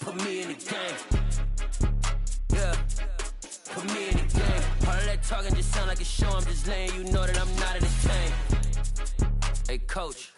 Put me in the game. Yeah. Put me in the game. All of that talking just sound like a show. I'm just letting you know that I'm not entertained. Hey, coach.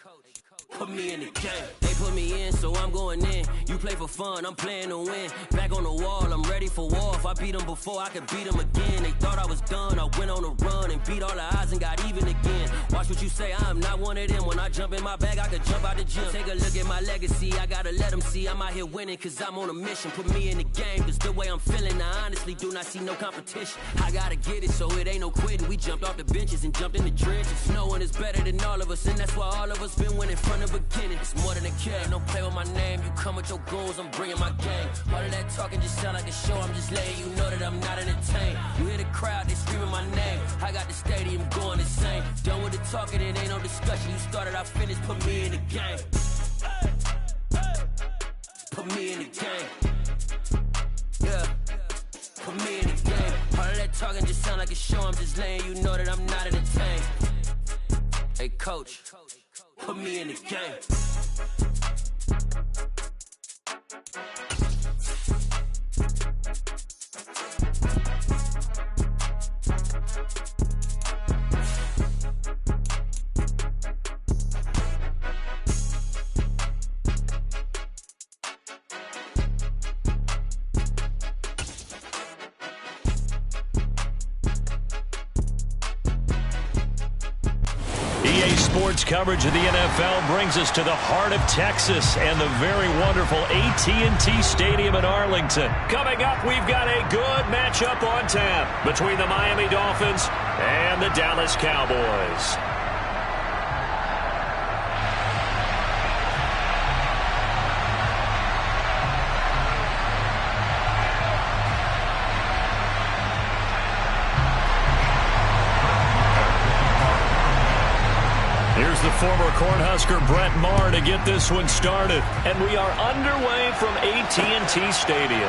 Put me in the game. They put me in, so I'm going in. You play for fun, I'm playing to win. Back on the wall, I'm ready for war. If I beat them before, I could beat them again. They thought I was done, I went on a run and beat all the odds and got even again. Watch what you say, I'm not one of them. When I jump in my bag, I could jump out the gym. Take a look at my legacy, I gotta let them see I'm out here winning, cause I'm on a mission. Put me in the game, cause the way I'm feeling, I honestly do not see no competition. I gotta get it, so it ain't no quitting. We jumped off the benches and jumped in the trenches. No one is better than all of us, and that's why all of us been winning from the beginning. It's more than a game, don't play with my name. You come with your goons, I'm bringing my gang. All of that talking just sound like a show. I'm just letting you know that I'm not entertained. You hear the crowd, they screaming my name. I got the stadium going insane. Done with the talking, it ain't no discussion. You started, I finished, put me in the game. Put me in the game. Yeah. Put me in the game. All of that talking just sound like a show. I'm just letting you know that I'm not entertained. Hey, coach. Put me in the game. Sports coverage of the NFL brings us to the heart of Texas and the very wonderful AT&T Stadium in Arlington. Coming up, we've got a good matchup on tap between the Miami Dolphins and the Dallas Cowboys. Here's the former Cornhusker Brett Maher to get this one started. And we are underway from AT&T Stadium.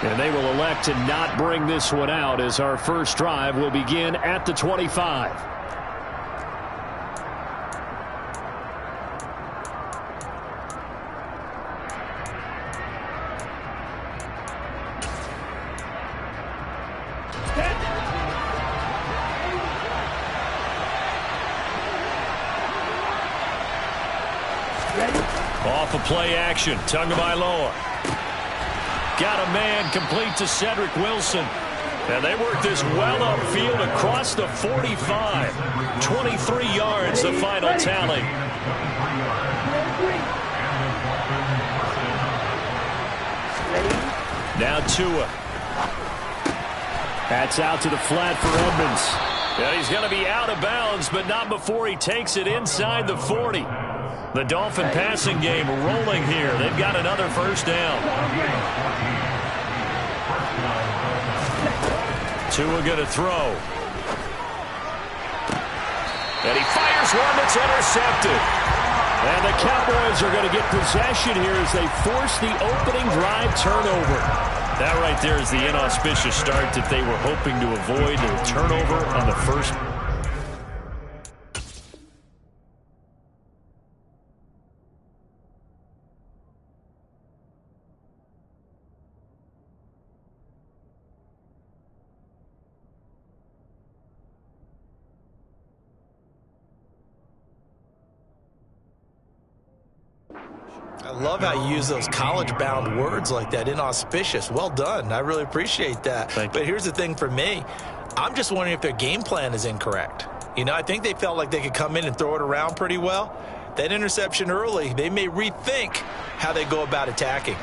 And they will elect to not bring this one out as our first drive will begin at the 25. Off of play action, Tagovailoa. Got a man complete to Cedric Wilson. And they work this well upfield across the 45. 23 yards, the final tally. Now Tua. That's out to the flat for Edmonds. And he's going to be out of bounds, but not before he takes it inside the 40. The Dolphin passing game rolling here. They've got another first down. Tua going to throw. And he fires one that's intercepted. And the Cowboys are going to get possession here as they force the opening drive turnover. That right there is the inauspicious start that they were hoping to avoid. A turnover on the first. I love how you use those college-bound words like that, inauspicious. Well done. I really appreciate that. But here's the thing for me. I'm just wondering if their game plan is incorrect. You know, I think they felt like they could come in and throw it around pretty well. That interception early, they may rethink how they go about attacking.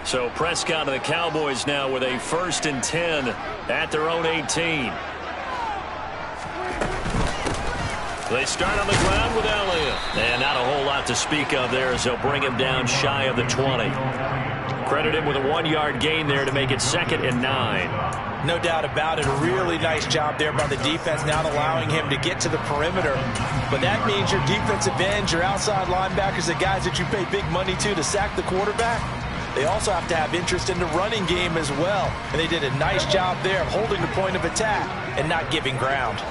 So Prescott and the Cowboys now with a 1st and 10 at their own 18. They start on the ground with Elliott. And not a whole lot to speak of there as they'll bring him down shy of the 20. Credit him with a 1-yard gain there to make it 2nd and 9. No doubt about it. A really nice job there by the defense, not allowing him to get to the perimeter. But that means your defensive ends, your outside linebackers, the guys that you pay big money to sack the quarterback, they also have to have interest in the running game as well. And they did a nice job there of holding the point of attack and not giving ground.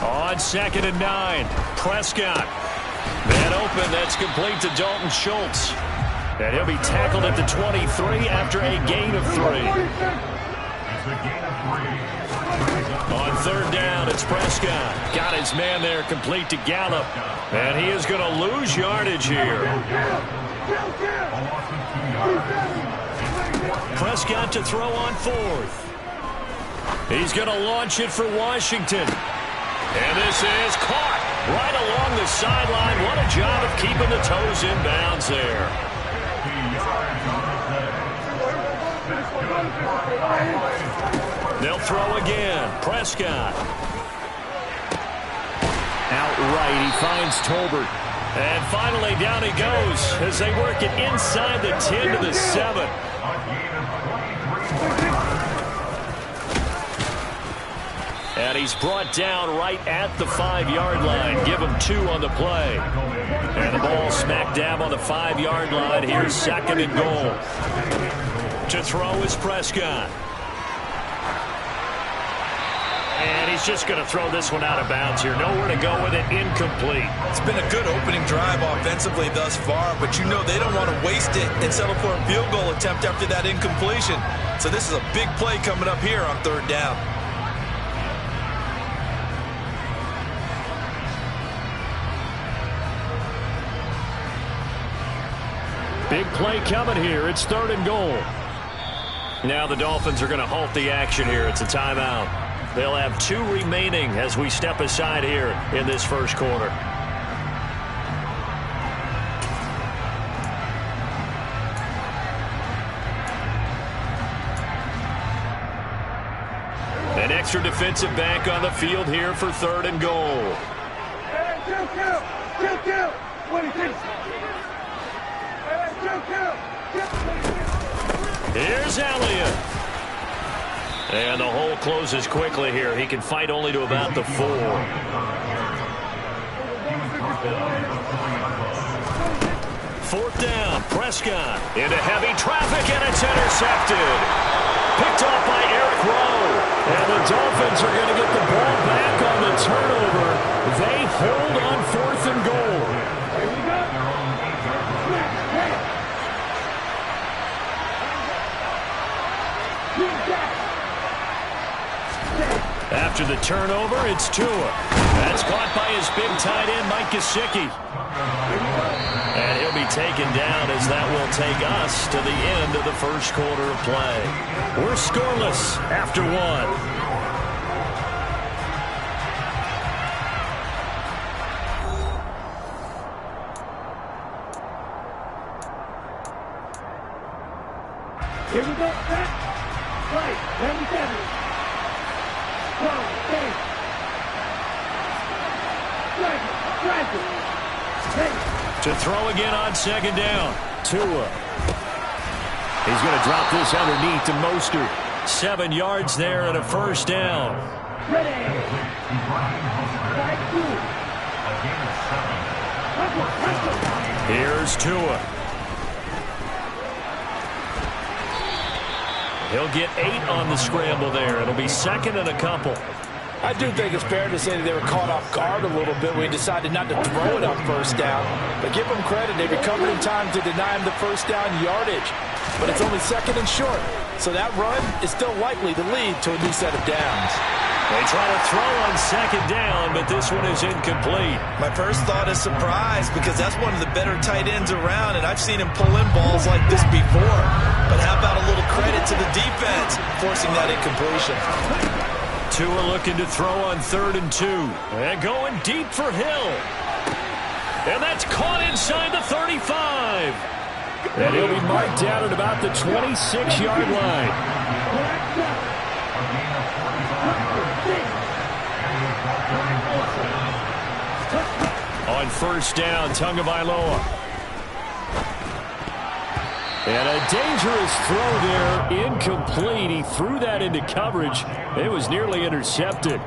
On 2nd and 9, Prescott. And wide open. That's complete to Dalton Schultz. And he'll be tackled at the 23 after a gain of 3. On third down, it's Prescott. Got his man there, complete to Gallup. And he is going to lose yardage here. Prescott to throw on fourth. He's going to launch it for Washington. And this is caught right along the sideline. What a job of keeping the toes in bounds there. They'll throw again. Prescott. Outright, he finds Tolbert. And finally, down he goes as they work it inside the 10 to the 7. And he's brought down right at the 5-yard line. Give him 2 on the play. And the ball smack dab on the 5-yard line. Here's second and goal. To throw is Prescott. And he's just going to throw this one out of bounds here. Nowhere to go with it. Incomplete. It's been a good opening drive offensively thus far, but you know they don't want to waste it and settle for a field goal attempt after that incompletion. So this is a big play coming up here on third down. Big play coming here. It's third and goal. Now the Dolphins are going to halt the action here. It's a timeout. They'll have 2 remaining as we step aside here in this first quarter. An extra defensive back on the field here for third and goal. Here's Elliott. And the hole closes quickly here. He can fight only to about the 4. Fourth down, Prescott into heavy traffic, and it's intercepted. Picked off by Eric Rowe. And the Dolphins are going to get the ball back on the turnover. They hold on fourth and goal. After the turnover, it's Tua. That's caught by his big tight end, Mike Gesicki. And he'll be taken down as that will take us to the end of the first quarter of play. We're scoreless after 1. Here we go. Right. 97. To throw again on second down. Tua. He's going to drop this underneath to Mostert. 7 yards there and a first down. Here's Tua. He'll get 8 on the scramble there. It'll be second and a couple. I do think it's fair to say that they were caught off guard a little bit when he decided not to throw it on first down. But give them credit. They recovered in time to deny him the first down yardage. But it's only second and short. So that run is still likely to lead to a new set of downs. They try to throw on second down, but this one is incomplete. My first thought is surprise because that's one of the better tight ends around, and I've seen him pull in balls like this before. But how about a little credit to the defense forcing that incompletion? Tua looking to throw on 3rd and 2. And going deep for Hill. And that's caught inside the 35. And he'll be marked down at about the 26-yard line. On first down, Tagovailoa. And a dangerous throw there, incomplete. He threw that into coverage. It was nearly intercepted.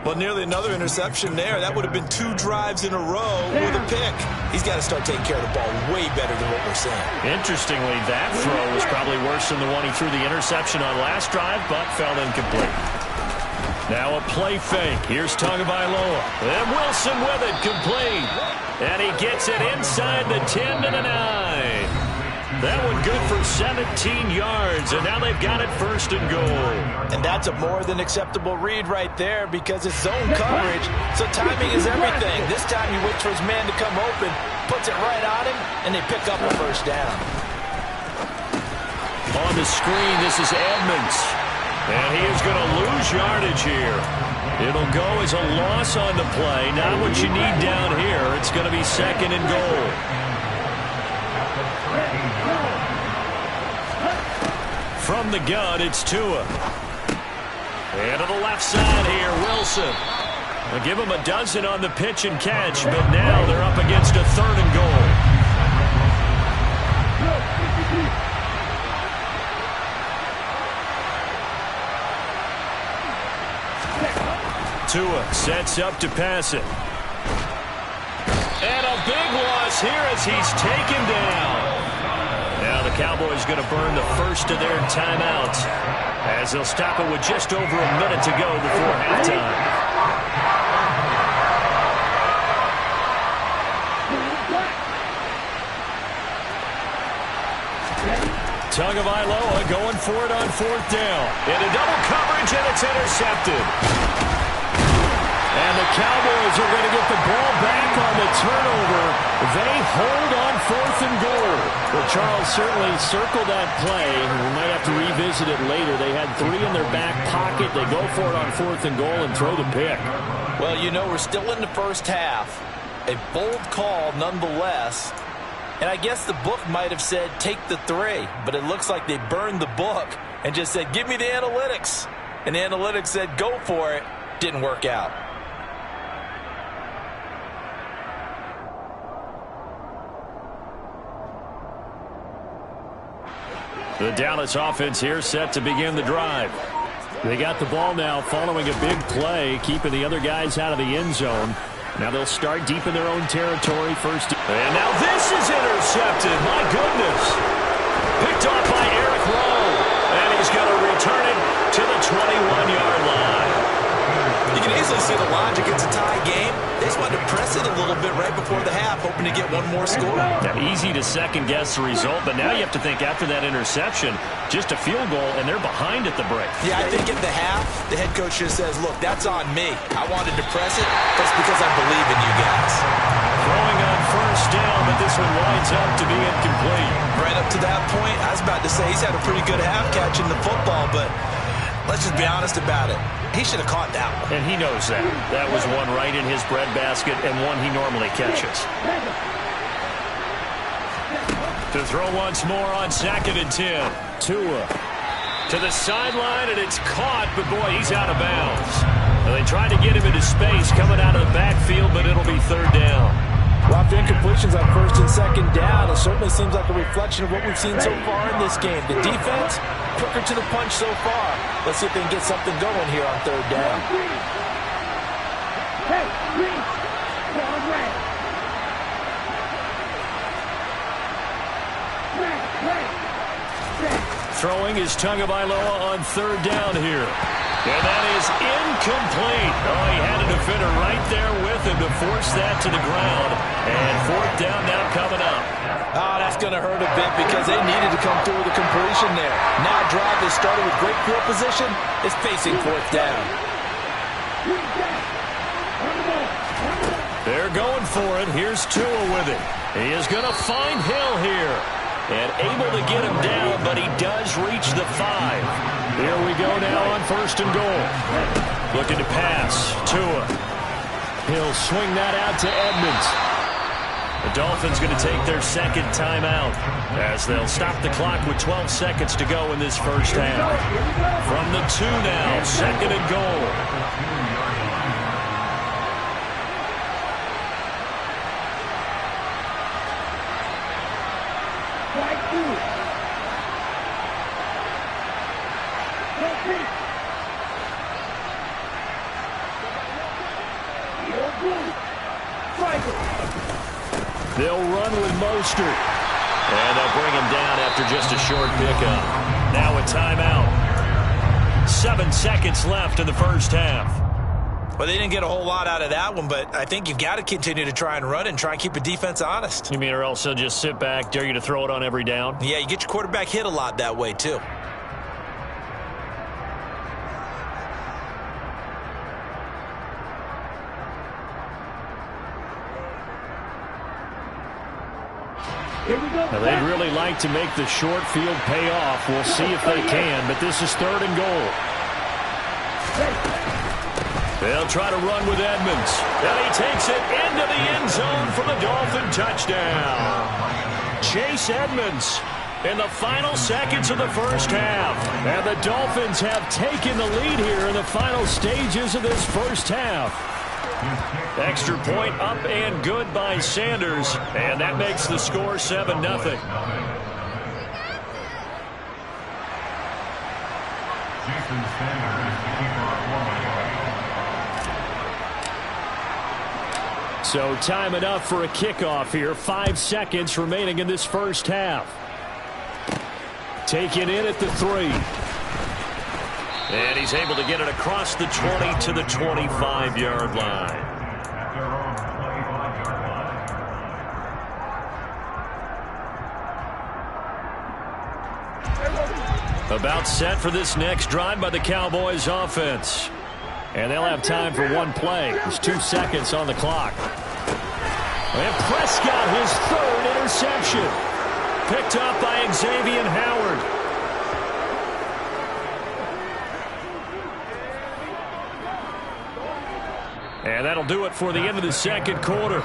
Well, nearly another interception there. That would have been 2 drives in a row with a pick. He's got to start taking care of the ball way better than what we're seeing. Interestingly, that throw was probably worse than the one he threw the interception on last drive, but fell incomplete. Now a play fake. Here's Tagovailoa. And Wilson with it, complete. And he gets it inside the 10 to the 9. That one good for 17 yards, and now they've got it first and goal. And that's a more than acceptable read right there because it's zone coverage, so timing is everything. This time he waits for his man to come open, puts it right on him, and they pick up a first down. On the screen, this is Edmonds. And he is going to lose yardage here. It'll go as a loss on the play. Not what you need down here. It's going to be second and goal. From the gun, it's Tua. And to the left side here, Wilson. They'll give him a dozen on the pitch and catch, but now they're up against a third and goal. Tua sets up to pass it. And a big loss here as he's taken down. Now the Cowboys going to burn the first of their timeouts as they'll stop it with just over a minute to go before halftime. Tagovailoa going for it on fourth down. Into double coverage, and it's intercepted. And the Cowboys are going to get the ball back on the turnover. They hold on fourth and goal. Well, Charles, certainly circle that play. We might have to revisit it later. They had 3 in their back pocket. They go for it on fourth and goal and throw the pick. Well, you know, we're still in the first half. A bold call nonetheless. And I guess the book might have said take the 3. But it looks like they burned the book and just said, give me the analytics. And the analytics said, go for it. Didn't work out. The Dallas offense here set to begin the drive. They got the ball now following a big play, keeping the other guys out of the end zone. Now they'll start deep in their own territory first. And now this is intercepted. My goodness. Picked off by Eric Rowe. And he's going to return it to the 21-yard line. You can easily see the logic. It's a tie game. They just wanted to press it a little bit right before the half, hoping to get one more score. Now, easy to second-guess the result, but now you have to think after that interception, just a field goal, and they're behind at the break. Yeah, I think at the half, the head coach just says, look, that's on me. I wanted to press it, but it's because I believe in you guys. Throwing on first down, but this one winds up to be incomplete. Right up to that point, I was about to say he's had a pretty good half catching the football, but let's just be honest about it. He should have caught that one. And he knows that. That was one right in his breadbasket and one he normally catches. To throw once more on 2nd and 10. Tua to the sideline, and it's caught, but boy, he's out of bounds. Well, they tried to get him into space coming out of the backfield, but it'll be third down. Lots of incompletions on first and second down. It certainly seems like a reflection of what we've seen so far in this game. The defense, quicker to the punch so far. Let's see if they can get something going here on third down. Throwing is Tagovailoa on third down here. And that is incomplete. Oh, he had a defender right there with him to force that to the ground. And fourth down now coming up. Oh, that's going to hurt a bit because they needed to come through with a completion there. Now a drive that started with great field position is facing fourth down. They're going for it. Here's Tua with it. He is going to find Hill here. And able to get him down, but he does reach the 5. Here we go now on first and goal. Looking to pass. Tua. He'll swing that out to Edmonds. The Dolphins going to take their second timeout as they'll stop the clock with 12 seconds to go in this first half. From the 2 now, 2nd and goal. They'll run with Mostert. And they'll bring him down after just a short pickup. Now a timeout. 7 seconds left in the first half. Well, they didn't get a whole lot out of that one, but I think you've got to continue to try and run and try and keep the defense honest. You mean or else they'll just sit back, dare you to throw it on every down? Yeah, you get your quarterback hit a lot that way, too. Now, they'd really like to make the short field pay off. We'll see if they can, but this is 3rd and goal. They'll try to run with Edmonds. And he takes it into the end zone for the Dolphin touchdown. Chase Edmonds in the final seconds of the first half. And the Dolphins have taken the lead here in the final stages of this first half. Extra point up and good by Sanders. And that makes the score 7-0. So time enough for a kickoff here. 5 seconds remaining in this first half. Taken in at the 3. And he's able to get it across the 20 to the 25-yard line. About set for this next drive by the Cowboys offense. And they'll have time for one play. There's 2 seconds on the clock. And Prescott, his 3rd interception. Picked up by Xavier Howard. And that'll do it for the end of the second quarter.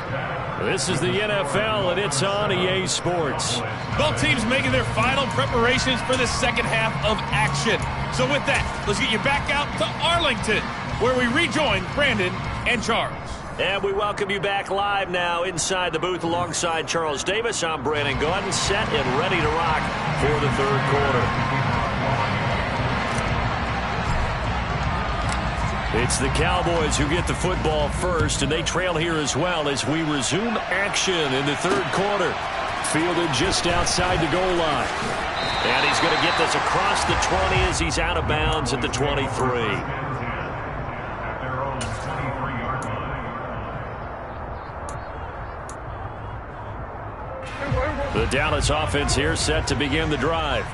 This is the NFL, and it's on EA Sports. Both teams making their final preparations for the second half of action. So with that, let's get you back out to Arlington, where we rejoin Brandon and Charles. And we welcome you back live now inside the booth alongside Charles Davis. I'm Brandon Gaudin, set and ready to rock for the third quarter. It's the Cowboys who get the football first, and they trail here as well as we resume action in the third quarter. Fielded just outside the goal line. And he's going to get this across the 20 as he's out of bounds at the 23. The Dallas offense here set to begin the drive.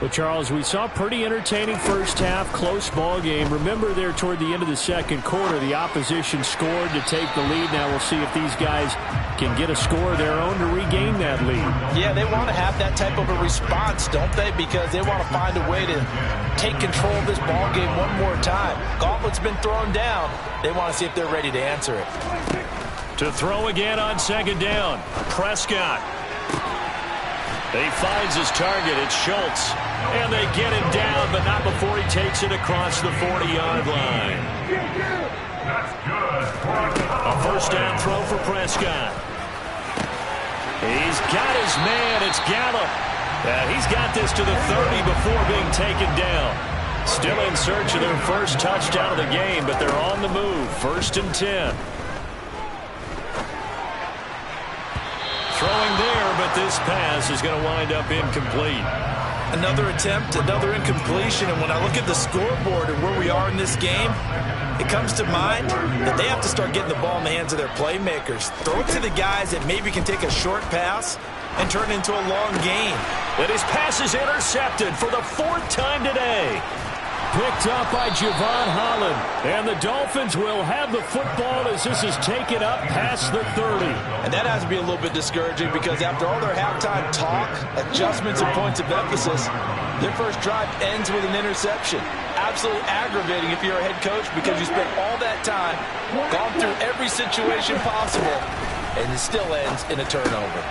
Well, Charles, we saw a pretty entertaining first half, close ball game. Remember there toward the end of the second quarter, the opposition scored to take the lead. Now we'll see if these guys can get a score of their own to regain that lead. Yeah, they want to have that type of a response, don't they? Because they want to find a way to take control of this ball game one more time. Gauntlet's been thrown down. They want to see if they're ready to answer it. To throw again on second down, Prescott. He finds his target. It's Schultz. And they get him down, but not before he takes it across the 40-yard line. A first down throw for Prescott. He's got his man. It's Gallup. He's got this to the 30 before being taken down. Still in search of their first touchdown of the game, but they're on the move. 1st and 10. Throwing there, but this pass is going to wind up incomplete. Another attempt, another incompletion, and when I look at the scoreboard and where we are in this game, it comes to mind that they have to start getting the ball in the hands of their playmakers. Throw it to the guys that maybe can take a short pass and turn it into a long game. And his pass is intercepted for the 4th time today. Picked up by Javon Holland. And the Dolphins will have the football as this is taken up past the 30. And that has to be a little bit discouraging because after all their halftime talk, adjustments, and points of emphasis, their first drive ends with an interception. Absolutely aggravating if you're a head coach because you spent all that time, gone through every situation possible, and it still ends in a turnover.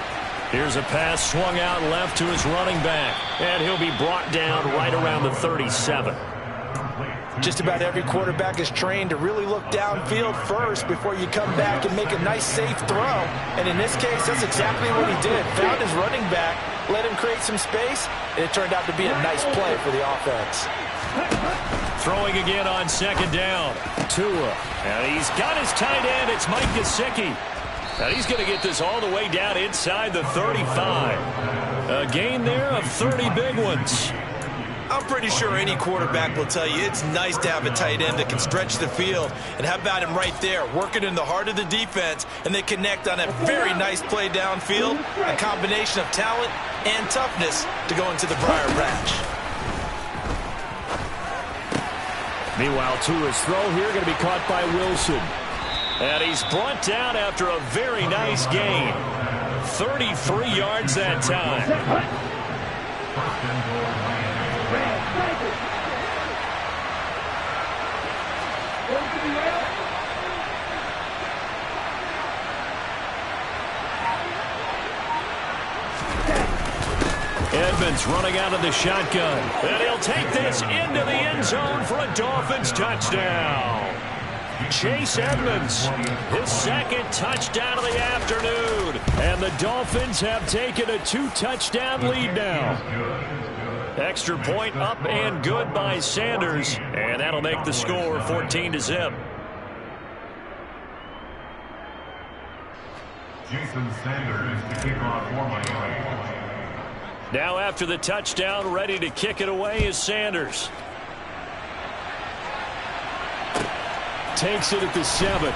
Here's a pass swung out left to his running back. And he'll be brought down right around the 37. Just about every quarterback is trained to really look downfield first before you come back and make a nice, safe throw. And in this case, that's exactly what he did. Found his running back, let him create some space, and it turned out to be a nice play for the offense. Throwing again on second down. Tua. And he's got his tight end. It's Mike Gesicki. And he's going to get this all the way down inside the 35. A gain there of 30 big ones. I'm I'm pretty sure any quarterback will tell you it's nice to have a tight end that can stretch the field. And how about him right there, working in the heart of the defense, and they connect on a very nice play downfield, a combination of talent and toughness to go into the briar patch. Meanwhile, Tua's throw here going to be caught by Wilson. And he's brought down after a very nice gain. 33 yards that time. Edmonds running out of the shotgun. And he'll take this into the end zone for a Dolphins touchdown. Chase Edmonds, his second touchdown of the afternoon. And the Dolphins have taken a 2-touchdown lead now. Extra point up and good by Sanders. And that'll make the score 14-0. Jason Sanders to kick off for Miami. Now after the touchdown, ready to kick it away is Sanders. Takes it at the 7.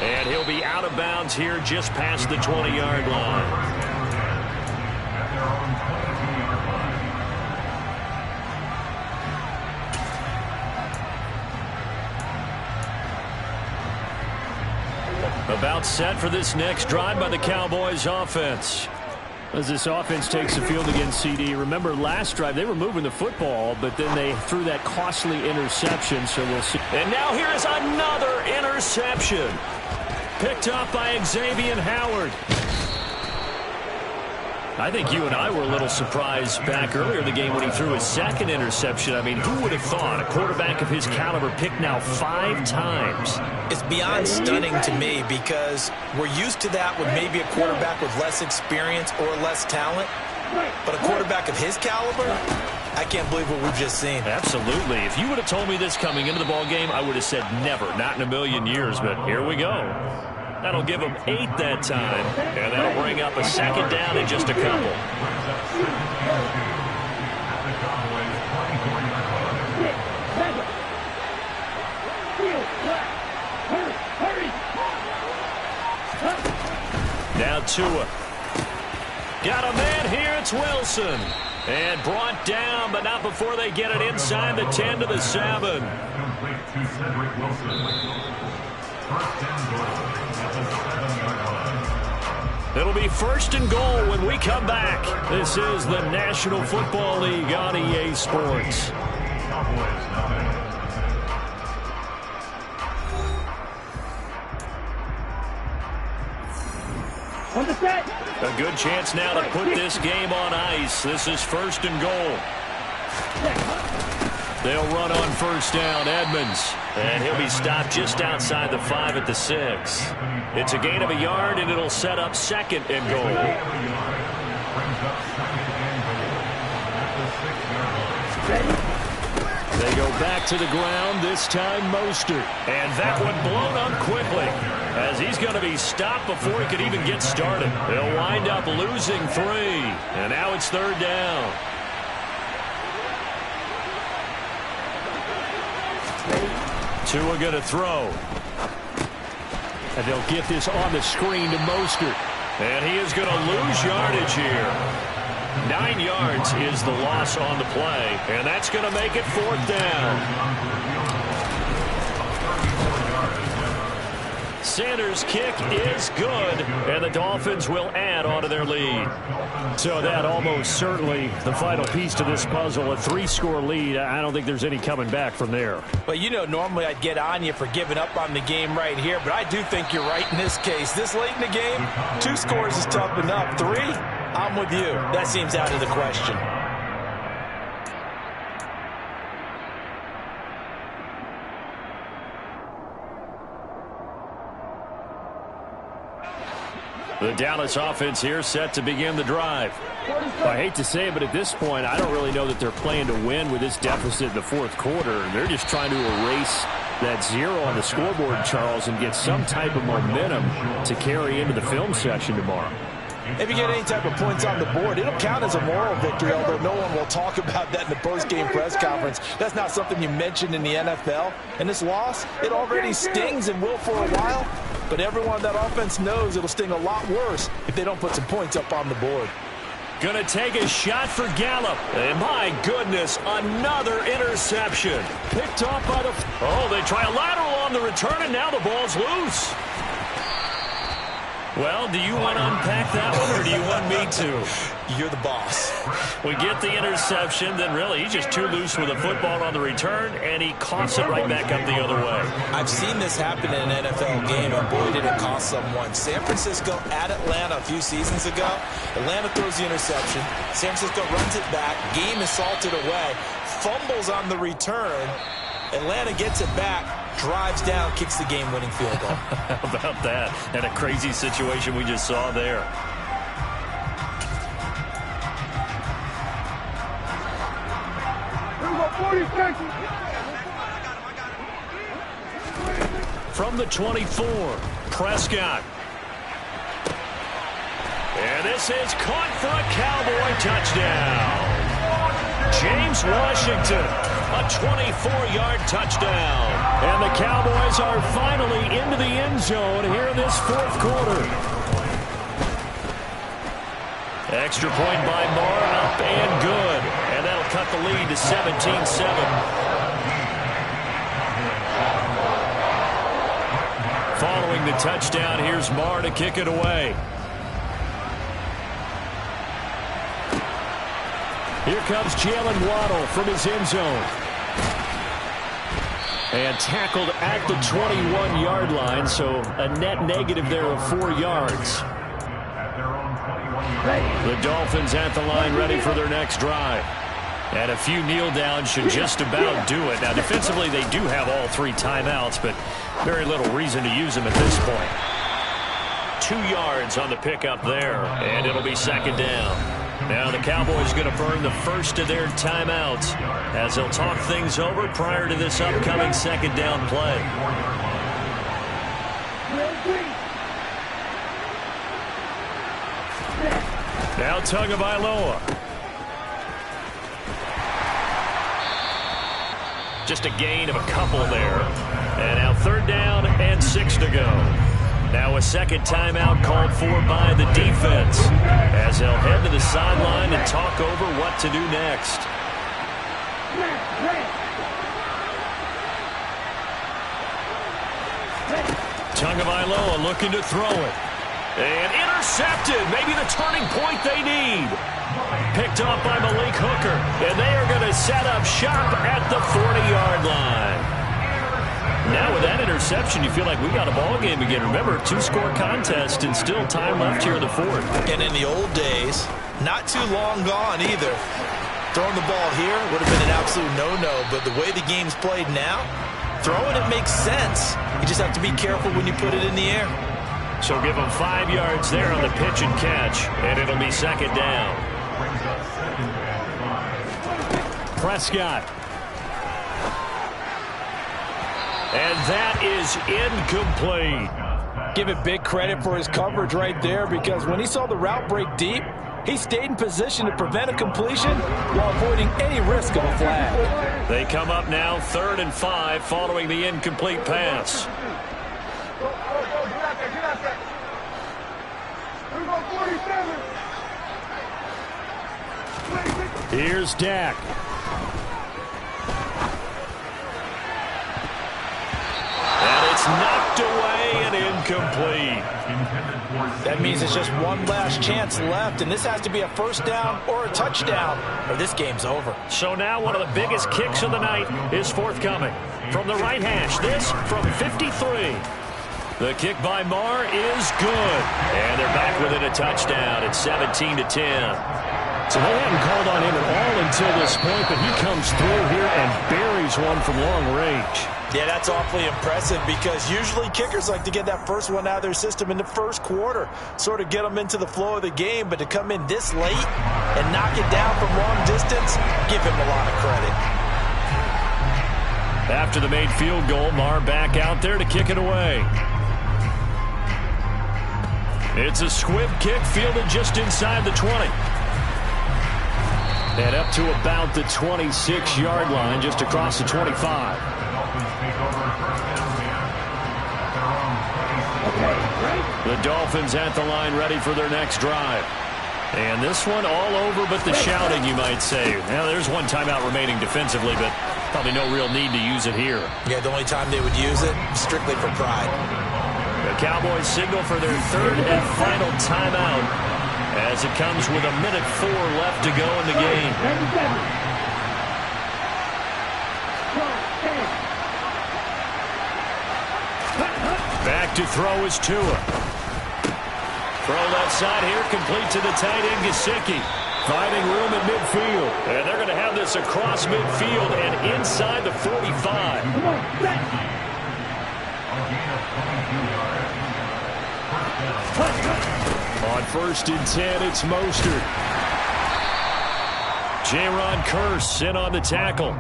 And he'll be out of bounds here just past the 20-yard line. About set for this next drive by the Cowboys offense. As this offense takes the field against CD. Remember last drive they were moving the football, but then they threw that costly interception, so we'll see. And now here is another interception. Picked up by Xavier Howard. I think you and I were a little surprised back earlier in the game when he threw his second interception. I mean, who would have thought a quarterback of his caliber picked now 5 times? It's beyond stunning to me because we're used to that with maybe a quarterback with less experience or less talent. But a quarterback of his caliber, I can't believe what we've just seen. Absolutely. If you would have told me this coming into the ball game, I would have said never, not in a million years. But here we go. That'll give him 8 that time, and that'll bring up a second down in just a couple. Now Tua. Got a man here, it's Wilson. And brought down, but not before they get it inside the 10 to the 7. It'll be 1st and goal when we come back. This is the National Football League on EA Sports. On the set. A good chance now to put this game on ice. This is 1st and goal. They'll run on 1st down, Edmonds. And he'll be stopped just outside the 5 at the 6. It's a gain of a yard, and it'll set up 2nd and goal. They go back to the ground, this time Mostert. And that one blown up quickly, as he's going to be stopped before he could even get started. They'll wind up losing 3. And now it's 3rd down. Tua going to throw. And they'll get this on the screen to Mostert. And he is going to lose yardage here. 9 yards is the loss on the play. And that's going to make it 4th down. Sanders' kick is good, and the Dolphins will add on to their lead. So that almost certainly the final piece to this puzzle, a 3-score lead. I don't think there's any coming back from there. Well, you know, normally I'd get on you for giving up on the game right here, but I do think you're right in this case. This late in the game, 2 scores is tough enough. 3, I'm with you. That seems out of the question. The Dallas offense here set to begin the drive. I hate to say it, but at this point, I don't really know that they're playing to win with this deficit in the 4th quarter. They're just trying to erase that 0 on the scoreboard, Charles, and get some type of momentum to carry into the film section tomorrow. If you get any type of points on the board, it'll count as a moral victory, although no one will talk about that in the post-game press conference. That's not something you mentioned in the NFL. And this loss, it already stings and will for a while, but everyone on that offense knows it'll sting a lot worse if they don't put some points up on the board. Going to take a shot for Gallup. And my goodness, another interception. Picked off by the... Oh, they try a lateral on the return, and now the ball's loose. Well, do you want to unpack that one, or do you want me to? You're the boss. We get the interception, then really he's just too loose with the football on the return, and he coughs it right back up the other way. I've seen this happen in an NFL game, and boy, did it cost someone. San Francisco at Atlanta a few seasons ago. Atlanta throws the interception. San Francisco runs it back. Game is salted away. Fumbles on the return. Atlanta gets it back, drives down, kicks the game-winning field goal. How about that? And a crazy situation we just saw there. From the 24, Prescott. And this is caught for a Cowboy touchdown. James Washington, a 24-yard touchdown. And the Cowboys are finally into the end zone here in this fourth quarter. Extra point by Marr, up and good. And that'll cut the lead to 17-7. Following the touchdown, here's Marr to kick it away. Here comes Jalen Waddle from his end zone. And tackled at the 21-yard line, so a net negative there of 4 yards. The Dolphins at the line ready for their next drive. And a few kneel downs should just about do it. Now, defensively, they do have all 3 timeouts, but very little reason to use them at this point. 2 yards on the pickup there, and it'll be second down. Now the Cowboys going to burn the first of their timeouts as they'll talk things over prior to this upcoming second down play. Now Tagovailoa. Just a gain of a couple there. And now third down and 6 to go. Now a second timeout called for by the defense as they'll head to the sideline and talk over what to do next. Tagovailoa looking to throw it. And intercepted. Maybe the turning point they need. Picked off by Malik Hooker. And they are going to set up shop at the 40-yard line. Now with that interception, you feel like we got a ball game again. Remember, 2-score contest and still time left here in the fourth. And in the old days, not too long gone either. Throwing the ball here would have been an absolute no-no, but the way the game's played now, throwing it makes sense. You just have to be careful when you put it in the air. So give them 5 yards there on the pitch and catch, and it'll be second down. Prescott. And that is incomplete. Give it big credit for his coverage right there, because when he saw the route break deep, he stayed in position to prevent a completion while avoiding any risk of a flag. They come up now 3rd and 5 following the incomplete pass. Here's Dak. And it's knocked away and incomplete. That means it's just one last chance left, and this has to be a first down or a touchdown, or this game's over. So now one of the biggest kicks of the night is forthcoming. From the right hash, this from 53. The kick by Marr is good. And they're back within a touchdown at 17-10. So they haven't called on him at all until this point, but he comes through here and buries one from long range. Yeah, that's awfully impressive, because usually kickers like to get that first one out of their system in the first quarter, sort of get them into the flow of the game, but to come in this late and knock it down from long distance, give him a lot of credit. After the made field goal, Marr back out there to kick it away. It's a squib kick fielded just inside the 20. And up to about the 26-yard line, just across the 25. The Dolphins at the line ready for their next drive. And this one all over but the shouting, you might say. Now, there's one timeout remaining defensively, but probably no real need to use it here. Yeah, the only time they would use it, strictly for pride. The Cowboys signal for their third and final timeout as it comes with 1:04 left to go in the game. Back to throw is Tua. Throw left side here, complete to the tight end, Gesicki. Finding room at midfield. And they're going to have this across midfield and inside the 45. On 1st and 10, it's Mostert. Jaron Kearse in on the tackle.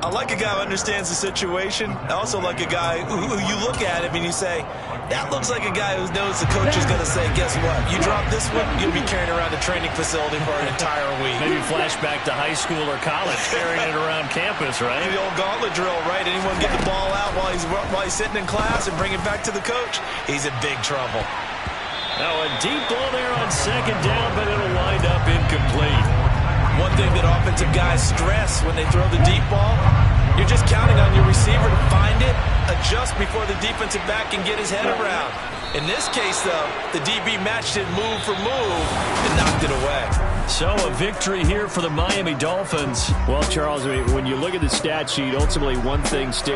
I like a guy who understands the situation. I also like a guy who you look at him and you say, that looks like a guy who knows the coach is going to say, guess what? You drop this one, you'll be carrying around the training facility for an entire week. Maybe flashback to high school or college, carrying it around campus, right? The old gauntlet drill, right? Anyone get the ball out while he's sitting in class and bring it back to the coach? He's in big trouble. Now a deep ball there on 2nd down, but it'll wind up incomplete. One thing that offensive guys stress when they throw the deep ball, you're just counting on your receiver to find it, adjust before the defensive back can get his head around. In this case, though, the DB matched it move for move and knocked it away. So a victory here for the Miami Dolphins. Well, Charles, when you look at the stat sheet, ultimately one thing sticks